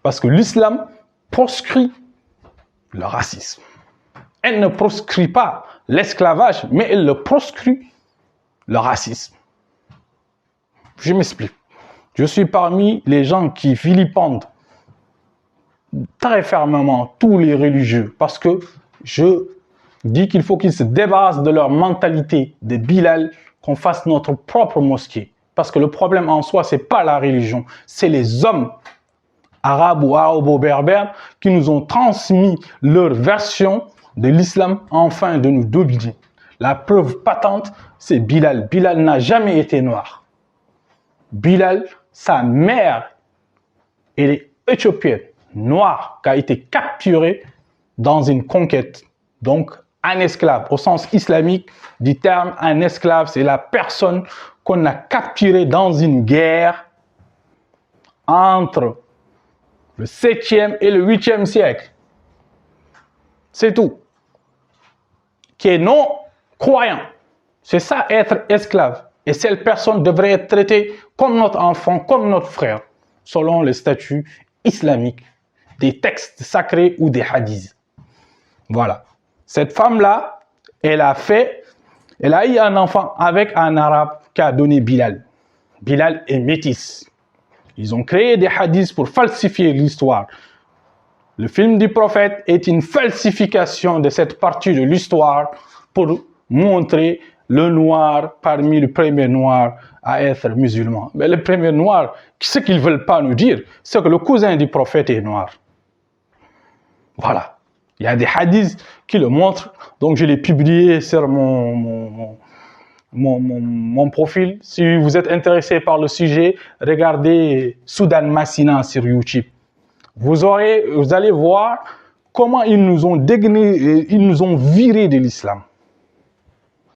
Parce que l'islam proscrit le racisme. Elle ne proscrit pas l'esclavage, mais elle le proscrit le racisme. Je m'explique. Je suis parmi les gens qui vilipendent très fermement tous les religieux parce que je dis qu'il faut qu'ils se débarrassent de leur mentalité de Bilal, qu'on fasse notre propre mosquée. Parce que le problème en soi, ce n'est pas la religion, c'est les hommes arabes ou arabo-berbères qui nous ont transmis leur version de l'islam afin de nous dominer. La preuve patente, c'est Bilal. Bilal n'a jamais été noir. Bilal, sa mère, elle est éthiopienne, noire, qui a été capturée dans une conquête. Donc, un esclave, au sens islamique du terme, un esclave, c'est la personne qu'on a capturée dans une guerre entre le 7e et le 8e siècle. C'est tout. Qui est non croyant. C'est ça, être esclave. Et cette personne devrait être traitée comme notre enfant, comme notre frère, selon les statuts islamiques, des textes sacrés ou des hadiths. Voilà. Cette femme-là, elle a eu un enfant avec un arabe qui a donné Bilal. Bilal est métis. Ils ont créé des hadiths pour falsifier l'histoire. Le film du prophète est une falsification de cette partie de l'histoire pour montrer le noir parmi les premiers noirs à être musulmans. Mais les premiers noirs, ce qu'ils ne veulent pas nous dire, c'est que le cousin du prophète est noir. Voilà. Il y a des hadiths qui le montrent. Donc, je l'ai publié sur mon profil. Si vous êtes intéressé par le sujet, regardez Soudan Massina sur YouTube. Vous allez voir comment ils nous ont virés de l'islam.